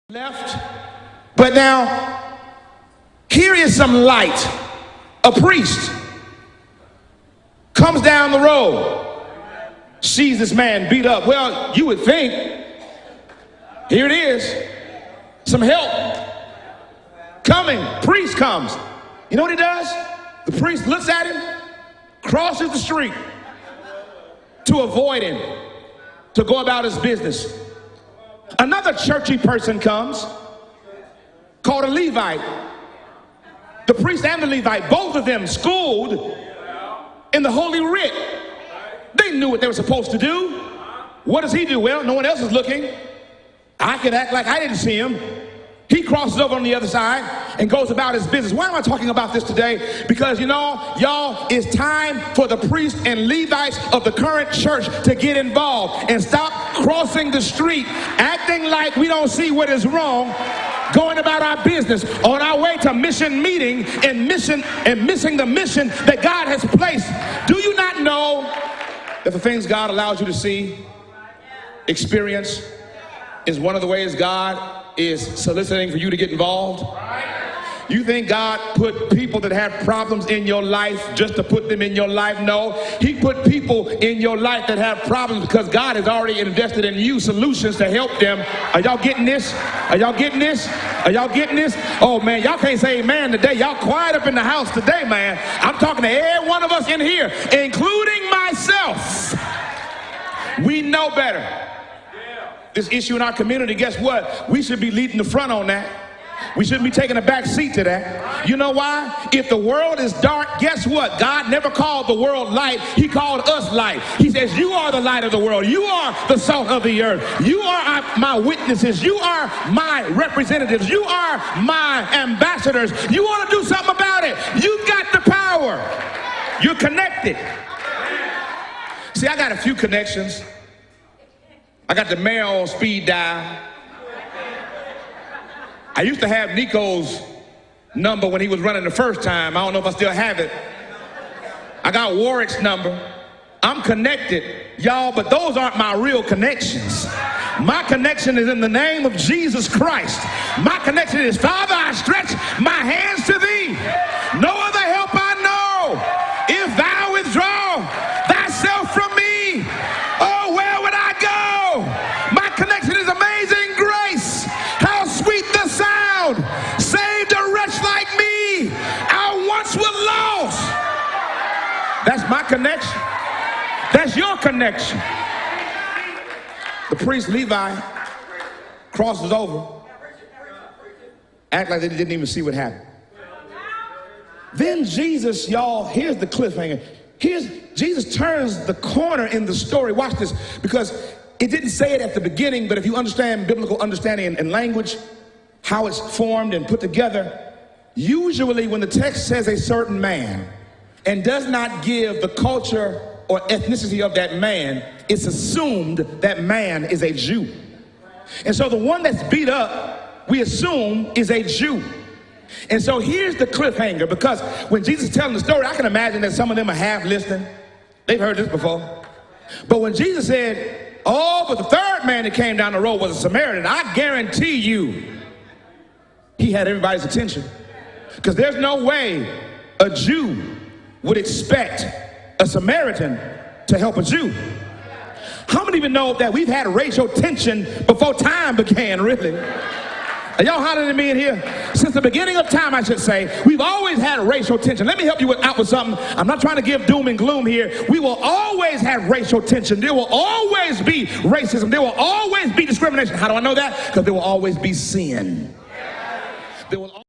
left. But now, here is some light. A priest comes down the road, sees this man beat up. Well, you would think, here it is, some help coming. Priest comes. You know what he does? The priest looks at him, crosses the street to avoid him, to go about his business. Another churchy person comes, called a Levite. The priest and the Levite, both of them schooled in the Holy Writ. They knew what they were supposed to do. What does he do? Well, no one else is looking. I can act like I didn't see him. He crosses over on the other side and goes about his business. Why am I talking about this today? Because, you know, y'all, it's time for the priests and Levites of the current church to get involved and stop crossing the street, acting like we don't see what is wrong, going about our business on our way to mission meeting and missing the mission that God has placed. Do you not know that the things God allows you to see, experience, is one of the ways God is soliciting for you to get involved? You think God put people that have problems in your life just to put them in your life? No, he put people in your life that have problems because God has already invested in you solutions to help them. Are y'all getting this? Are y'all getting this? Are y'all getting this? Oh man, y'all can't say amen today. Y'all quiet up in the house today, man. I'm talking to every one of us in here, including myself. We know better. This issue in our community, guess what? We should be leading the front on that. We shouldn't be taking a back seat to that. You know why? If the world is dark, guess what? God never called the world light. He called us light. He says, you are the light of the world. You are the salt of the earth. You are my witnesses. You are my representatives. You are my ambassadors. You want to do something about it. You've got the power. You're connected. See, I got a few connections. I got the mayor on speed dial. I used to have Nico's number when he was running the first time. I don't know if I still have it. I got Warwick's number. I'm connected, y'all, but those aren't my real connections. My connection is in the name of Jesus Christ. My connection is, Father, I stretch my hands to thee. No other help I know. If thou withdraw thyself from me, oh, where would I go? My connection is amazing grace. How sweet the sound. Saved a wretch like me. I once was lost. That's my connection. That's your connection. The priest Levi crosses over, act like they didn't even see what happened. Then Jesus, y'all, here's the cliffhanger. Jesus turns the corner in the story. Watch this, because it didn't say it at the beginning, but if you understand biblical understanding and language, how it's formed and put together, usually when the text says a certain man and does not give the culture or ethnicity of that man, it's assumed that man is a Jew. And so the one that's beat up, we assume, is a Jew. And so here's the cliffhanger, because when Jesus is telling the story, I can imagine that some of them are half listening. They've heard this before. But when Jesus said, oh, but the third man that came down the road was a Samaritan, I guarantee you he had everybody's attention. Because there's no way a Jew would expect a Samaritan to help a Jew. How many even know that we've had racial tension before time began, really? Are y'all hollering at me in here? Since the beginning of time, I should say, we've always had racial tension. Let me help you out with something. I'm not trying to give doom and gloom here. We will always have racial tension. There will always be racism. There will always be discrimination. How do I know that? Because there will always be sin. There will